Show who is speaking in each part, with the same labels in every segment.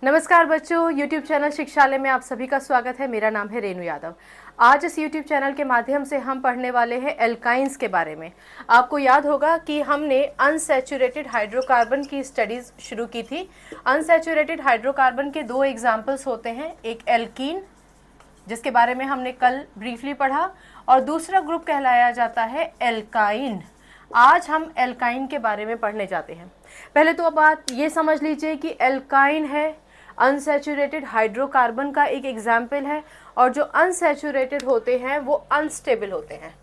Speaker 1: नमस्कार बच्चों, YouTube channel शिक्षालय में आप सभी का स्वागत है। मेरा नाम है रेणु यादव। आज इस YouTube चैनल के माध्यम से हम पढ़ने वाले हैं एल्काइंस के बारे में। आपको याद होगा कि हमने अनसैचुरेटेड हाइड्रोकार्बन की स्टडीज़ शुरू की थी। अनसैचुरेटेड हाइड्रोकार्बन के दो एग्जाम्पल्स होते हैं, एक एल्कीन जिसके बारे में हमने कल ब्रीफली पढ़ा, और दूसरा ग्रुप कहलाया जाता है एल्काइन। आज हम एल्काइन के बारे में पढ़ने जाते हैं। पहले तो बात ये समझ लीजिए कि एल्काइन है अनसैचुरेटेड हाइड्रोकार्बन का एक एग्जाम्पल है, और जो अनसैचुरेटेड होते हैं वो अनस्टेबल होते हैं।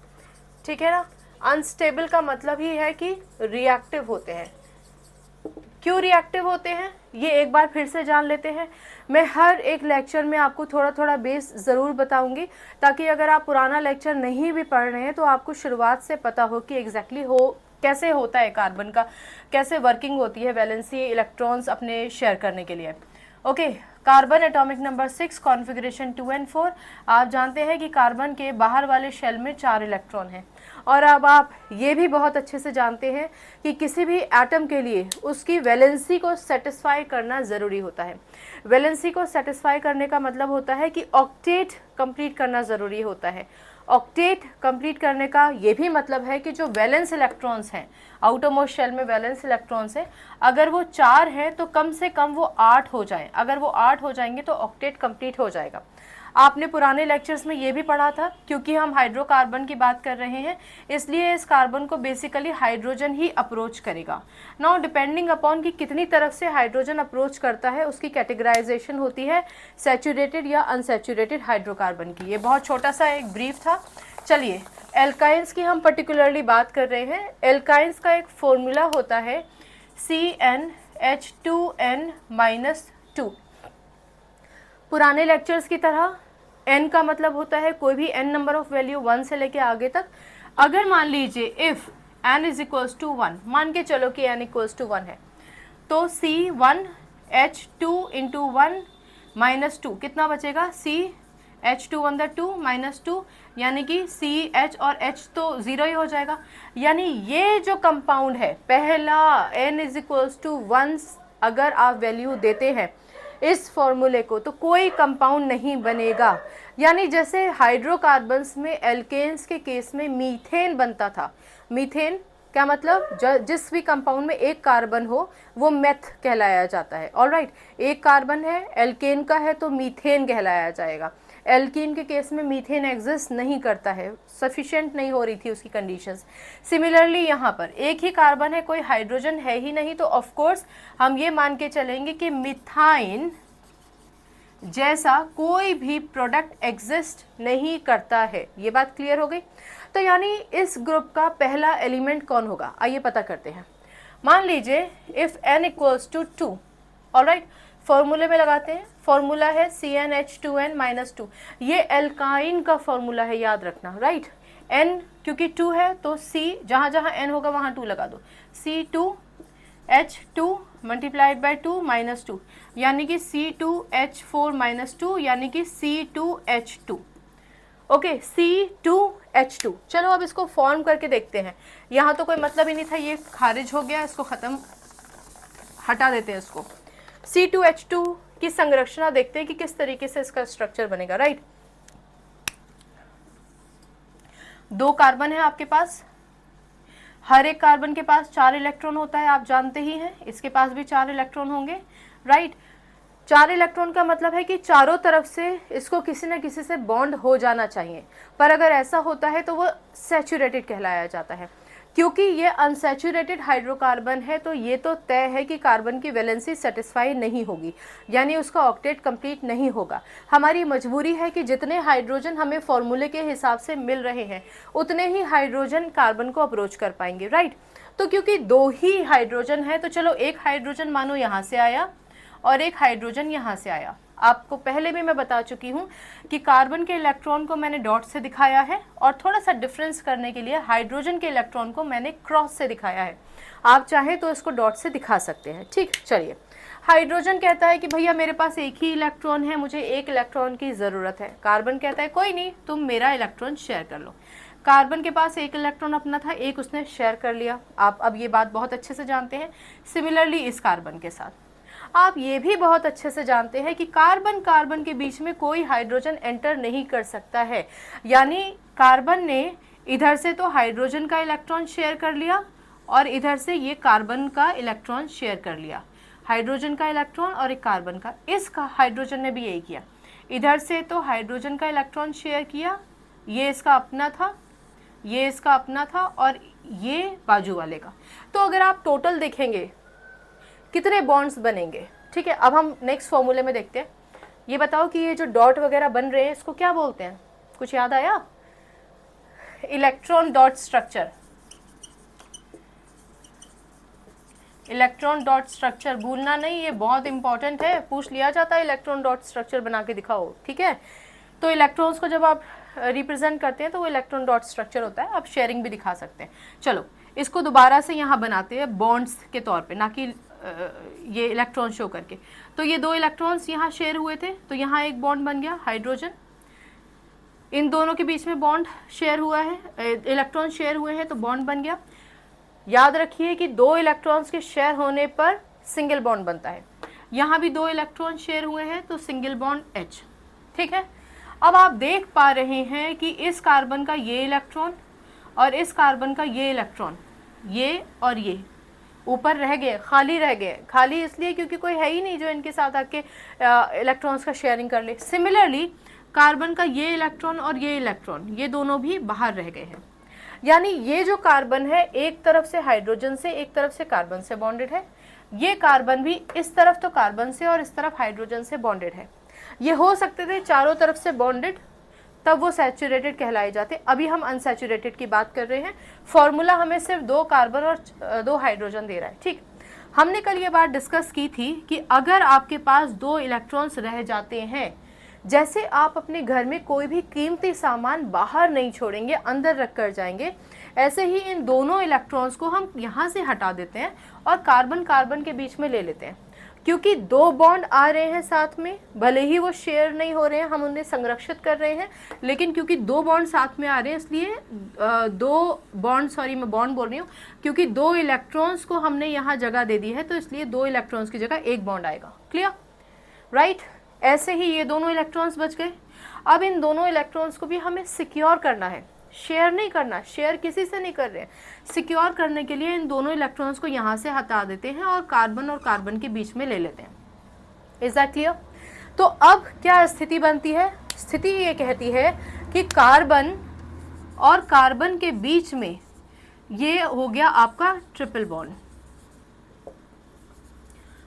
Speaker 1: ठीक है ना। अनस्टेबल का मतलब ही है कि रिएक्टिव होते हैं। क्यों रिएक्टिव होते हैं ये एक बार फिर से जान लेते हैं। मैं हर एक लेक्चर में आपको थोड़ा थोड़ा बेस ज़रूर बताऊंगी, ताकि अगर आप पुराना लेक्चर नहीं भी पढ़ रहे हैं तो आपको शुरुआत से पता हो कि एग्जैक्टली कैसे होता है कार्बन का, कैसे वर्किंग होती है वैलेंसी इलेक्ट्रॉन्स अपने शेयर करने के लिए। Okay, carbon atomic number 6, configuration 2 और 4। आप जानते हैं कि कार्बन के बाहर वाले शेल में 4 इलेक्ट्रॉन हैं। और अब आप ये भी बहुत अच्छे से जानते हैं कि किसी भी एटम के लिए उसकी वैलेंसी को सेटिस्फाई करना ज़रूरी होता है। वैलेंसी को सेटिस्फाई करने का मतलब होता है कि ऑक्टेट कंप्लीट करना ज़रूरी होता है। ऑक्टेट कंप्लीट करने का ये भी मतलब है कि जो वैलेंस इलेक्ट्रॉन्स हैं, आउटरमोस्ट शेल में वैलेंस इलेक्ट्रॉन्स हैं, अगर वो 4 हैं तो कम से कम वो 8 हो जाएं। अगर वो 8 हो जाएंगे तो ऑक्टेट कंप्लीट हो जाएगा। आपने पुराने लेक्चर्स में ये भी पढ़ा था, क्योंकि हम हाइड्रोकार्बन की बात कर रहे हैं इसलिए इस कार्बन को बेसिकली हाइड्रोजन ही अप्रोच करेगा। नाउ डिपेंडिंग अपॉन कि कितनी तरफ से हाइड्रोजन अप्रोच करता है उसकी कैटेगराइजेशन होती है सैचुरेटेड या अनसैचुरेटेड हाइड्रोकार्बन की। ये बहुत छोटा सा एक ब्रीफ था। चलिए, एल्काइंस की हम पर्टिकुलरली बात कर रहे हैं। एल्काइंस का एक फॉर्मूला होता है CnH2n-2। पुराने लेक्चर्स की तरह n का मतलब होता है कोई भी n नंबर ऑफ वैल्यू 1 से लेके आगे तक। अगर मान लीजिए if n is equals to 1, मान के चलो कि n इक्वल्स टू 1 है, तो C1H2 इंटू 1 माइनस 2 कितना बचेगा? CH2 माइनस 2, यानी कि CH और H तो 0 ही हो जाएगा। यानी ये जो कंपाउंड है पहला n इज इक्वल्स टू 1 अगर आप वैल्यू देते हैं इस फॉर्मूले को, तो कोई कंपाउंड नहीं बनेगा। यानी जैसे हाइड्रोकार्बन्स में एल्केन्स के केस में मीथेन बनता था। मीथेन क्या मतलब? जिस भी कंपाउंड में एक कार्बन हो वो मेथ कहलाया जाता है। ऑलराइट, एक कार्बन है, एल्केन का है, तो मीथेन कहलाया जाएगा। एल्कीन के केस में मीथेन एग्जिस्ट नहीं करता है, सफिशिएंट नहीं हो रही थी उसकी कंडीशंस। सिमिलरली यहाँ पर एक ही कार्बन है, कोई हाइड्रोजन है ही नहीं, तो ऑफ कोर्स हम ये मान के चलेंगे कि मिथाइन जैसा कोई भी प्रोडक्ट एग्जिस्ट नहीं करता है। ये बात क्लियर हो गई। तो यानी इस ग्रुप का पहला एलिमेंट कौन होगा, आइए पता करते हैं। मान लीजिए if n equals to 2, alright, फॉर्मूले में लगाते हैं। फॉर्मूला है CnH2n-2। ये एल्काइन का फॉर्मूला है, याद रखना, राइट। n क्योंकि 2 है तो C जहाँ जहाँ n होगा वहाँ 2 लगा दो। C2H2 मल्टीप्लाइड बाई 2 माइनस 2, यानी कि C2H4 माइनस 2, यानी कि C2H2। Okay, C2H2। चलो अब इसको फॉर्म करके देखते हैं। यहाँ तो कोई मतलब ही नहीं था, ये खारिज हो गया, इसको ख़त्म, हटा देते हैं इसको। C2H2 की संरचना देखते हैं कि किस तरीके से इसका स्ट्रक्चर बनेगा, राइट। 2 कार्बन है आपके पास, हर एक कार्बन के पास 4 इलेक्ट्रॉन होता है, आप जानते ही हैं। इसके पास भी 4 इलेक्ट्रॉन होंगे, राइट। 4 इलेक्ट्रॉन का मतलब है कि चारों तरफ से इसको किसी न किसी से बॉन्ड हो जाना चाहिए, पर अगर ऐसा होता है तो वो सैचुरेटेड कहलाया जाता है। क्योंकि ये अनसैचुरेटेड हाइड्रोकार्बन है तो ये तो तय है कि कार्बन की वैलेंसी सेटिस्फाई नहीं होगी, यानी उसका ऑक्टेट कंप्लीट नहीं होगा। हमारी मजबूरी है कि जितने हाइड्रोजन हमें फॉर्मूले के हिसाब से मिल रहे हैं उतने ही हाइड्रोजन कार्बन को अप्रोच कर पाएंगे, राइट। तो क्योंकि 2 ही हाइड्रोजन है तो चलो एक हाइड्रोजन मानो यहाँ से आया और एक हाइड्रोजन यहाँ से आया। आपको पहले भी मैं बता चुकी हूँ कि कार्बन के इलेक्ट्रॉन को मैंने डॉट से दिखाया है, और थोड़ा सा डिफरेंस करने के लिए हाइड्रोजन के इलेक्ट्रॉन को मैंने क्रॉस से दिखाया है। आप चाहें तो इसको डॉट से दिखा सकते हैं, ठीक। चलिए, हाइड्रोजन कहता है कि भैया मेरे पास एक ही इलेक्ट्रॉन है, मुझे एक इलेक्ट्रॉन की ज़रूरत है। कार्बन कहता है कोई नहीं, तुम मेरा इलेक्ट्रॉन शेयर कर लो। कार्बन के पास एक इलेक्ट्रॉन अपना था, एक उसने शेयर कर लिया। आप अब ये बात बहुत अच्छे से जानते हैं। सिमिलरली इस कार्बन के साथ आप ये भी बहुत अच्छे से जानते हैं कि कार्बन कार्बन के बीच में कोई हाइड्रोजन एंटर नहीं कर सकता है, यानी कार्बन ने इधर से तो हाइड्रोजन का इलेक्ट्रॉन शेयर कर लिया और इधर से ये कार्बन का इलेक्ट्रॉन शेयर कर लिया, हाइड्रोजन का इलेक्ट्रॉन और एक कार्बन का। इसका हाइड्रोजन ने भी यही किया, इधर से तो हाइड्रोजन का इलेक्ट्रॉन शेयर किया, ये इसका अपना था, ये इसका अपना था और ये बाजू वाले का। तो अगर आप टोटल देखेंगे कितने बॉन्ड्स बनेंगे। ठीक है, अब हम नेक्स्ट फॉर्मूले में देखते हैं। ये बताओ कि ये जो डॉट वगैरह बन रहे हैं इसको क्या बोलते हैं, कुछ याद आया? Electron dot structure. Electron dot structure भूलना नहीं, ये बहुत इंपॉर्टेंट है, पूछ लिया जाता है इलेक्ट्रॉन डॉट स्ट्रक्चर बना के दिखाओ। ठीक है, तो इलेक्ट्रॉन्स को जब आप रिप्रेजेंट करते हैं तो वो इलेक्ट्रॉन डॉट स्ट्रक्चर होता है। आप शेयरिंग भी दिखा सकते हैं। चलो इसको दोबारा से यहाँ बनाते हैं बॉन्ड्स के तौर पे, ना कि ये इलेक्ट्रॉन शो करके। तो ये दो इलेक्ट्रॉन्स यहाँ शेयर हुए थे, तो यहाँ एक बॉन्ड बन गया हाइड्रोजन, इन दोनों के बीच में बॉन्ड शेयर हुआ है, इलेक्ट्रॉन शेयर हुए हैं तो बॉन्ड बन गया। याद रखिए कि दो इलेक्ट्रॉन्स के शेयर होने पर सिंगल बॉन्ड बनता है। यहाँ भी दो इलेक्ट्रॉन शेयर हुए हैं तो सिंगल बॉन्ड H। ठीक है, अब आप देख पा रहे हैं कि इस कार्बन का ये इलेक्ट्रॉन और इस कार्बन का ये इलेक्ट्रॉन, ये और ये ऊपर रह गए, खाली रह गए। खाली इसलिए क्योंकि कोई है ही नहीं जो इनके साथ आके इलेक्ट्रॉन्स का शेयरिंग कर ले। सिमिलरली कार्बन का ये इलेक्ट्रॉन और ये इलेक्ट्रॉन, ये दोनों भी बाहर रह गए हैं। यानी ये जो कार्बन है एक तरफ से हाइड्रोजन से, एक तरफ से कार्बन से बॉन्डेड है। ये कार्बन भी इस तरफ तो कार्बन से और इस तरफ हाइड्रोजन से बॉन्डेड है। ये हो सकते थे चारों तरफ से बॉन्डेड, तब वो सैचुरेटेड कहलाए जाते। अभी हम अनसैचुरेटेड की बात कर रहे हैं। फॉर्मूला हमें सिर्फ दो कार्बन और दो हाइड्रोजन दे रहा है। ठीक, हमने कल ये बात डिस्कस की थी कि अगर आपके पास दो इलेक्ट्रॉन्स रह जाते हैं, जैसे आप अपने घर में कोई भी कीमती सामान बाहर नहीं छोड़ेंगे, अंदर रख कर जाएंगे, ऐसे ही इन दोनों इलेक्ट्रॉन्स को हम यहाँ से हटा देते हैं और कार्बन कार्बन के बीच में ले लेते हैं। क्योंकि दो बॉन्ड आ रहे हैं साथ में, भले ही वो शेयर नहीं हो रहे हैं, हम उन्हें संरक्षित कर रहे हैं, लेकिन क्योंकि दो बॉन्ड साथ में आ रहे हैं इसलिए मैं बॉन्ड बोल रही हूँ, क्योंकि दो इलेक्ट्रॉन्स को हमने यहाँ जगह दे दी है तो इसलिए दो इलेक्ट्रॉन्स की जगह एक बॉन्ड आएगा। Clear, right? ऐसे ही ये दोनों इलेक्ट्रॉन्स बच गए। अब इन दोनों इलेक्ट्रॉन्स को भी हमें सिक्योर करना है, शेयर नहीं करना, शेयर किसी से नहीं कर रहे हैं। सिक्योर करने के लिए इन दोनों इलेक्ट्रॉन्स को यहाँ से हटा देते हैं और कार्बन के बीच में ले लेते हैं। Is that clear? तो अब क्या स्थिति बनती है? स्थिति ये कहती है कि कार्बन और कार्बन के बीच में ये हो गया आपका ट्रिपल बॉन्ड।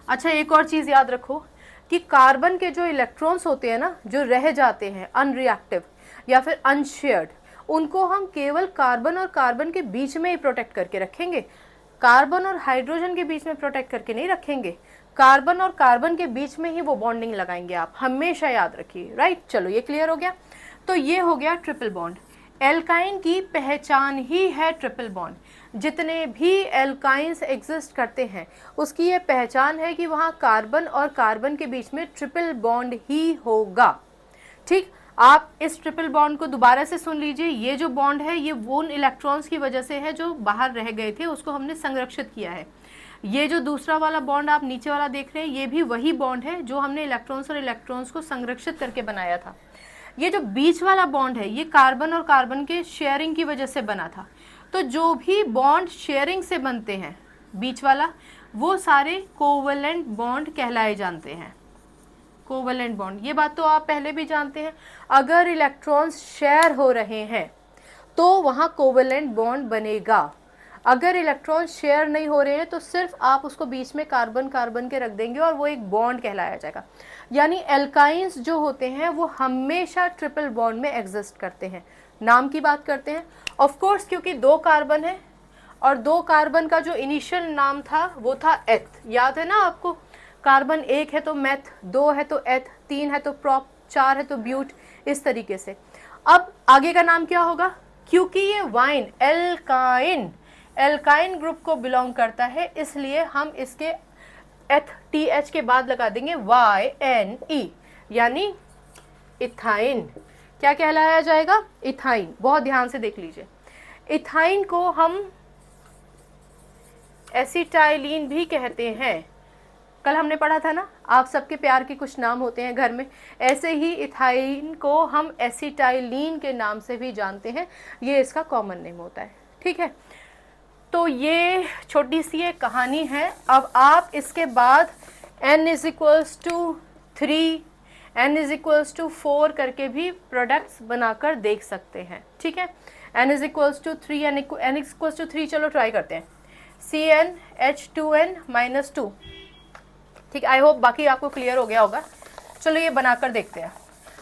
Speaker 1: अच्छा, एक और चीज़ याद रखो कि कार्बन के जो इलेक्ट्रॉन्स होते हैं ना, जो रह जाते हैं अनरिएक्टिव या फिर अनशेयर्ड, उनको हम केवल कार्बन और कार्बन के बीच में ही प्रोटेक्ट करके रखेंगे। कार्बन और हाइड्रोजन के बीच में प्रोटेक्ट करके नहीं रखेंगे, कार्बन और कार्बन के बीच में ही वो बॉन्डिंग लगाएंगे। आप हमेशा याद रखिए, राइट? चलो ये क्लियर हो गया। तो ये हो गया ट्रिपल बॉन्ड। एल्काइन की पहचान ही है ट्रिपल बॉन्ड। जितने भी एल्काइंस एग्जिस्ट करते हैं उसकी ये पहचान है कि वहाँ कार्बन और कार्बन के बीच में ट्रिपल बॉन्ड ही होगा। ठीक, आप इस ट्रिपल बॉन्ड को दोबारा से सुन लीजिए। ये जो बॉन्ड है ये वो उन इलेक्ट्रॉन्स की वजह से है जो बाहर रह गए थे, उसको हमने संरक्षित किया है। ये जो दूसरा वाला बॉन्ड आप नीचे वाला देख रहे हैं, ये भी वही बॉन्ड है जो हमने इलेक्ट्रॉन्स और इलेक्ट्रॉन्स को संरक्षित करके बनाया था। ये जो बीच वाला बॉन्ड है ये कार्बन और कार्बन के शेयरिंग की वजह से बना था। तो जो भी बॉन्ड शेयरिंग से बनते हैं बीच वाला, वो सारे कोवलेंट बॉन्ड कहलाए जाते हैं। कोवलेंट बॉन्ड, ये बात तो आप पहले भी जानते हैं। अगर इलेक्ट्रॉन्स शेयर हो रहे हैं तो वहाँ कोवलेंट बॉन्ड बनेगा। अगर इलेक्ट्रॉन शेयर नहीं हो रहे हैं तो सिर्फ आप उसको बीच में कार्बन कार्बन के रख देंगे और वो एक बॉन्ड कहलाया जाएगा। यानी एल्काइंस जो होते हैं वो हमेशा ट्रिपल बॉन्ड में एग्जिस्ट करते हैं। नाम की बात करते हैं, ऑफ कोर्स क्योंकि दो कार्बन है और दो कार्बन का जो इनिशियल नाम था वो था एथ। याद है ना आपको? कार्बन एक है तो मेथ, दो है तो एथ, तीन है तो प्रॉप, चार है तो ब्यूट, इस तरीके से। अब आगे का नाम क्या होगा? क्योंकि ये वाइन एल्काइन ग्रुप को बिलोंग करता है, इसलिए हम इसके एथ TH के बाद लगा देंगे YNE, यानी इथाइन। क्या कहलाया जाएगा? इथाइन। बहुत ध्यान से देख लीजिए। इथाइन को हम एसिटाइलिन भी कहते हैं। कल हमने पढ़ा था ना, आप सबके प्यार के कुछ नाम होते हैं घर में, ऐसे ही इथाइन को हम एसिटाइलिन के नाम से भी जानते हैं, ये इसका कॉमन नेम होता है। ठीक है, तो ये छोटी सी एक कहानी है। अब आप इसके बाद n is equals to 3, n is equals to 4 करके भी प्रोडक्ट्स बनाकर देख सकते हैं। ठीक है, n is equals to 3, n equals to 3, चलो ट्राई करते हैं। CnH2n - 2। ठीक, आई होप बाकी आपको क्लियर हो गया होगा। चलो ये बनाकर देखते हैं।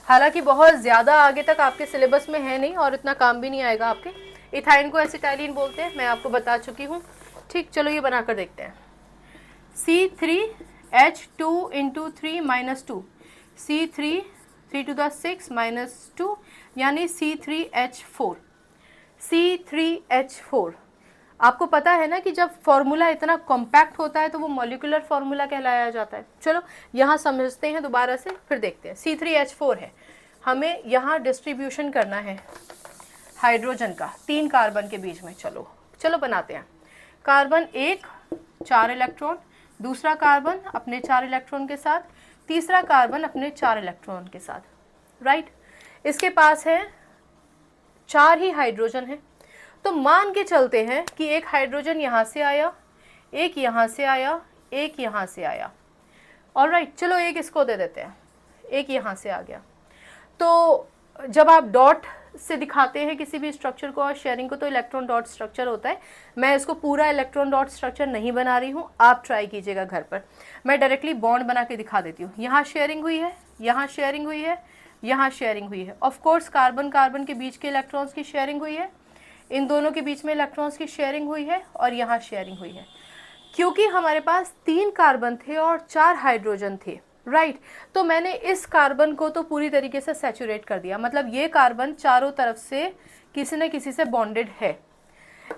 Speaker 1: हालांकि बहुत ज़्यादा आगे तक आपके सिलेबस में है नहीं और इतना काम भी नहीं आएगा आपके। इथाइन को एसिटाइलिन बोलते हैं, मैं आपको बता चुकी हूँ। ठीक, चलो ये बनाकर देखते हैं। C3H2 × 3 - 2, C3 3 to the 6 - 2 यानी C3H4। C3H4 आपको पता है ना कि जब फॉर्मूला इतना कॉम्पैक्ट होता है तो वो मॉलिक्यूलर फॉर्मूला कहलाया जाता है। चलो यहाँ समझते हैं दोबारा से, फिर देखते हैं। C3H4 है, हमें यहाँ डिस्ट्रीब्यूशन करना है हाइड्रोजन का 3 कार्बन के बीच में। चलो बनाते हैं। कार्बन 1 4 इलेक्ट्रॉन, दूसरा कार्बन अपने 4 इलेक्ट्रॉन के साथ, तीसरा कार्बन अपने 4 इलेक्ट्रॉन के साथ। राइट, इसके पास है 4 ही हाइड्रोजन है। तो मान के चलते हैं कि एक हाइड्रोजन यहाँ से आया, एक यहाँ से आया, एक यहाँ से आया। ऑलराइट, चलो एक इसको दे देते हैं, एक यहाँ से आ गया। तो जब आप डॉट से दिखाते हैं किसी भी स्ट्रक्चर को और शेयरिंग को, तो इलेक्ट्रॉन डॉट स्ट्रक्चर होता है। मैं इसको पूरा इलेक्ट्रॉन डॉट स्ट्रक्चर नहीं बना रही हूँ, आप ट्राई कीजिएगा घर पर। मैं डायरेक्टली बॉन्ड बना के दिखा देती हूँ। यहाँ शेयरिंग हुई है, यहाँ शेयरिंग हुई है, यहाँ शेयरिंग हुई है। ऑफ कोर्स कार्बन कार्बन के बीच के इलेक्ट्रॉन्स की शेयरिंग हुई है, इन दोनों के बीच में इलेक्ट्रॉन्स की शेयरिंग हुई है, और यहाँ शेयरिंग हुई है। क्योंकि हमारे पास 3 कार्बन थे और 4 हाइड्रोजन थे, राइट, तो मैंने इस कार्बन को तो पूरी तरीके से सैचुरेट कर दिया। मतलब ये कार्बन चारों तरफ से किसी न किसी से बॉन्डेड है।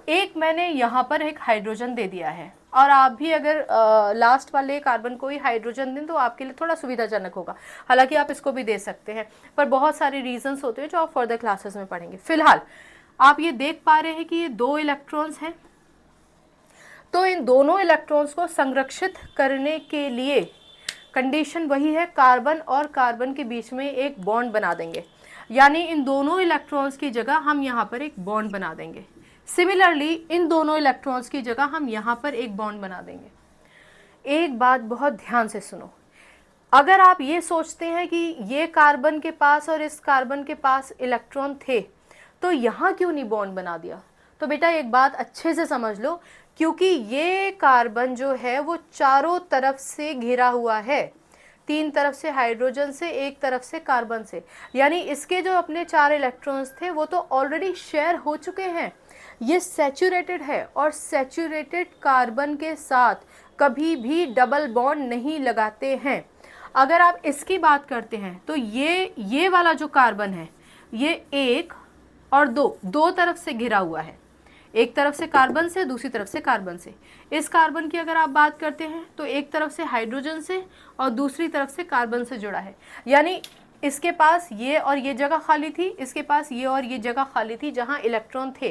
Speaker 1: एक मैंने यहाँ पर एक हाइड्रोजन दे दिया है, और आप भी अगर लास्ट वाले कार्बन को ही हाइड्रोजन दें तो आपके लिए थोड़ा सुविधाजनक होगा। हालांकि आप इसको भी दे सकते हैं, पर बहुत सारे रीजंस होते हैं जो आप फर्दर क्लासेस में पढ़ेंगे। फिलहाल आप ये देख पा रहे हैं कि ये 2 इलेक्ट्रॉन्स हैं, तो इन दोनों इलेक्ट्रॉन्स को संरक्षित करने के लिए कंडीशन वही है, कार्बन और कार्बन के बीच में एक बॉन्ड बना देंगे। यानी इन दोनों इलेक्ट्रॉन्स की जगह हम यहाँ पर एक बॉन्ड बना देंगे। सिमिलरली इन दोनों इलेक्ट्रॉन्स की जगह हम यहाँ पर एक बॉन्ड बना देंगे। एक बात बहुत ध्यान से सुनो, अगर आप ये सोचते हैं कि ये कार्बन के पास और इस कार्बन के पास इलेक्ट्रॉन थे तो यहाँ क्यों नहीं बॉन्ड बना दिया, तो बेटा एक बात अच्छे से समझ लो, क्योंकि ये कार्बन जो है वो चारों तरफ से घिरा हुआ है, 3 तरफ से हाइड्रोजन से, एक तरफ से कार्बन से। यानी इसके जो अपने 4 इलेक्ट्रॉन्स थे वो तो ऑलरेडी शेयर हो चुके हैं। ये सैचुरेटेड है, और सैचुरेटेड कार्बन के साथ कभी भी डबल बॉन्ड नहीं लगाते हैं। अगर आप इसकी बात करते हैं तो ये वाला जो कार्बन है ये 1 और 2 तरफ से घिरा हुआ है, एक तरफ से कार्बन से, दूसरी तरफ से कार्बन से। इस कार्बन की अगर आप बात करते हैं तो एक तरफ से हाइड्रोजन से और दूसरी तरफ से कार्बन से जुड़ा है। यानी इसके पास ये और ये जगह खाली थी, इसके पास ये और ये जगह खाली थी जहां इलेक्ट्रॉन थे।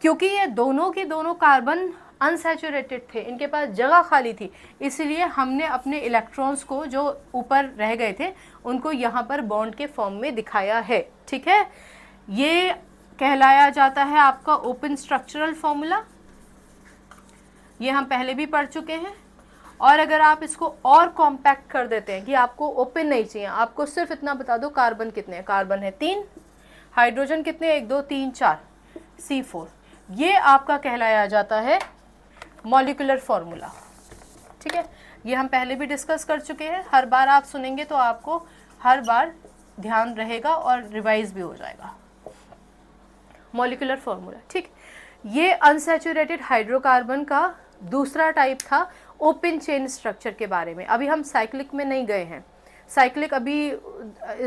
Speaker 1: क्योंकि ये दोनों के दोनों कार्बन अनसैचुरेटेड थे, इनके पास जगह खाली थी, इसलिए हमने अपने इलेक्ट्रॉन्स को जो ऊपर रह गए थे उनको यहाँ पर बॉन्ड के फॉर्म में दिखाया है। ठीक है, ये कहलाया जाता है आपका ओपन स्ट्रक्चरल फॉर्मूला। ये हम पहले भी पढ़ चुके हैं। और अगर आप इसको और कॉम्पैक्ट कर देते हैं कि आपको ओपन नहीं चाहिए, आपको सिर्फ इतना बता दो कार्बन कितने हैं, कार्बन है 3, हाइड्रोजन कितने, 1 2 3 4, C4, ये आपका कहलाया जाता है मॉलिक्यूलर फॉर्मूला। ठीक है, ये हम पहले भी डिस्कस कर चुके हैं। हर बार आप सुनेंगे तो आपको हर बार ध्यान रहेगा और रिवाइज भी हो जाएगा मॉलिक्यूलर फॉर्मूला। ठीक, ये अनसैचुरेटेड हाइड्रोकार्बन का दूसरा टाइप था ओपन चेन स्ट्रक्चर के बारे में। अभी हम साइक्लिक में नहीं गए हैं, साइक्लिक अभी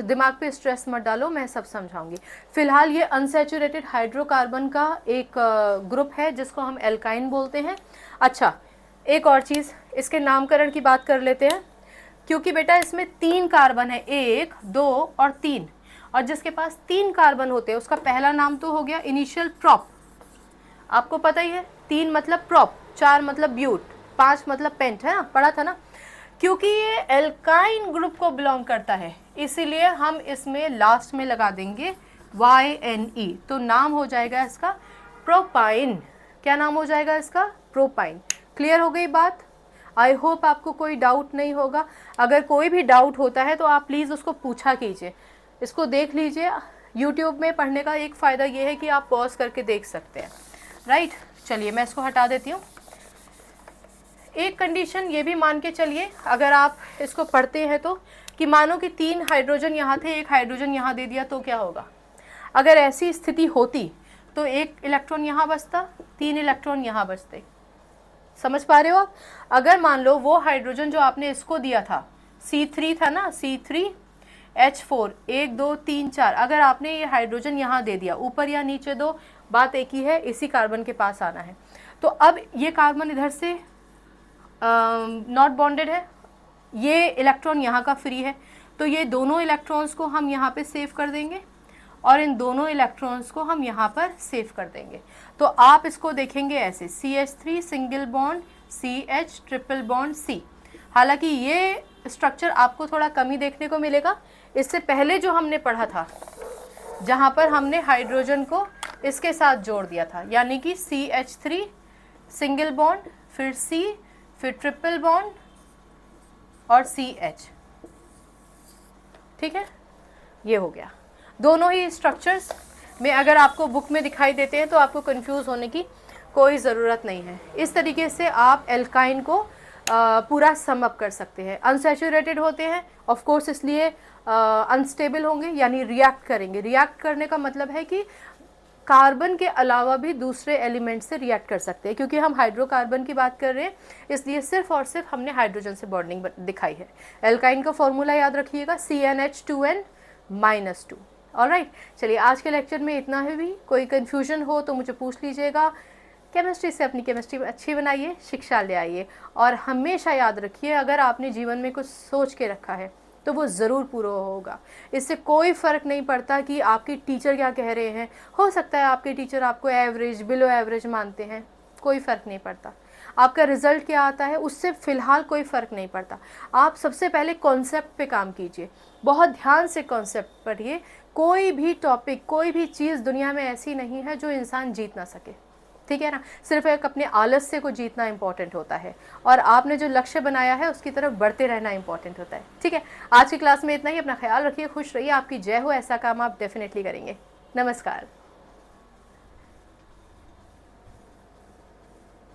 Speaker 1: दिमाग पे स्ट्रेस मत डालो, मैं सब समझाऊंगी। फिलहाल ये अनसैचुरेटेड हाइड्रोकार्बन का एक ग्रुप है जिसको हम एल्काइन बोलते हैं। अच्छा, एक और चीज़, इसके नामकरण की बात कर लेते हैं, क्योंकि बेटा इसमें 3 कार्बन है, 1 2 और 3, और जिसके पास 3 कार्बन होते हैं उसका पहला नाम तो हो गया इनिशियल प्रॉप, आपको पता ही है, 3 मतलब प्रॉप, 4 मतलब ब्यूट, 5 मतलब पेंट है ना, पढ़ा था ना। क्योंकि ये एल्काइन ग्रुप को बिलोंग करता है इसीलिए हम इसमें लास्ट में लगा देंगे YNE, तो नाम हो जाएगा इसका प्रोपाइन। क्या नाम हो जाएगा इसका? प्रोपाइन। क्लियर हो गई बात? आई होप आपको कोई डाउट नहीं होगा। अगर कोई भी डाउट होता है तो आप प्लीज़ उसको पूछा कीजिए, इसको देख लीजिए। यूट्यूब में पढ़ने का एक फ़ायदा ये है कि आप पॉज करके देख सकते हैं, राइट। चलिए मैं इसको हटा देती हूँ। एक कंडीशन ये भी मान के चलिए, अगर आप इसको पढ़ते हैं तो, कि मानो कि 3 हाइड्रोजन यहाँ थे, 1 हाइड्रोजन यहाँ दे दिया तो क्या होगा? अगर ऐसी स्थिति होती तो 1 इलेक्ट्रॉन यहाँ बचता, 3 इलेक्ट्रॉन यहाँ बचते। समझ पा रहे हो आप? अगर मान लो वो हाइड्रोजन जो आपने इसको दिया था, C3 था ना, C3H4, 1 2 3 4, अगर आपने ये हाइड्रोजन यहाँ दे दिया, ऊपर या नीचे दो, बात एक ही है, इसी कार्बन के पास आना है। तो अब ये कार्बन इधर से नॉट बॉन्डेड है, ये इलेक्ट्रॉन यहाँ का फ्री है, तो ये दोनों इलेक्ट्रॉन्स को हम यहाँ पे सेव कर देंगे और इन दोनों इलेक्ट्रॉन्स को हम यहाँ पर सेव कर देंगे। तो आप इसको देखेंगे ऐसे, CH3 single bond CH triple bond C। हालांकि ये स्ट्रक्चर आपको थोड़ा कम ही देखने को मिलेगा, इससे पहले जो हमने पढ़ा था जहाँ पर हमने हाइड्रोजन को इसके साथ जोड़ दिया था, यानी कि CH3 सिंगल बॉन्ड, फिर C, फिर ट्रिपल बॉन्ड और CH। ठीक है, ये हो गया। दोनों ही स्ट्रक्चर्स में अगर आपको बुक में दिखाई देते हैं तो आपको कंफ्यूज होने की कोई ज़रूरत नहीं है। इस तरीके से आप एल्काइन को पूरा सम अप कर सकते हैं। अनसैचुरेटेड होते हैं ऑफ कोर्स, इसलिए अनस्टेबल होंगे, यानी रिएक्ट करेंगे। रिएक्ट करने का मतलब है कि कार्बन के अलावा भी दूसरे एलिमेंट से रिएक्ट कर सकते हैं। क्योंकि हम हाइड्रोकार्बन की बात कर रहे हैं इसलिए सिर्फ और सिर्फ हमने हाइड्रोजन से बॉन्डिंग दिखाई है। एल्काइन का फॉर्मूला याद रखिएगा, CnH2n-2। ऑलराइट, चलिए आज के लेक्चर में इतना ही। भी कोई कन्फ्यूजन हो तो मुझे पूछ लीजिएगा। केमिस्ट्री से अपनी केमिस्ट्री अच्छी बनाइए, शिक्षा ले आइए, और हमेशा याद रखिए अगर आपने जीवन में कुछ सोच के रखा है तो वो ज़रूर पूरा होगा। इससे कोई फ़र्क नहीं पड़ता कि आपके टीचर क्या कह रहे हैं। हो सकता है आपके टीचर आपको एवरेज, बिलो एवरेज मानते हैं, कोई फ़र्क नहीं पड़ता। आपका रिज़ल्ट क्या आता है उससे फ़िलहाल कोई फ़र्क नहीं पड़ता। आप सबसे पहले कॉन्सेप्ट पे काम कीजिए, बहुत ध्यान से कॉन्सेप्ट पढ़िए। कोई भी टॉपिक, कोई भी चीज़ दुनिया में ऐसी नहीं है जो इंसान जीत ना सके, ठीक है ना। सिर्फ एक अपने आलस्य को जीतना इंपॉर्टेंट होता है और आपने जो लक्ष्य बनाया है उसकी तरफ बढ़ते रहना इंपॉर्टेंट होता है। ठीक है, आज की क्लास में इतना ही। अपना ख्याल रखिए, खुश रहिए, आपकी जय हो। ऐसा काम आप डेफिनेटली करेंगे। नमस्कार।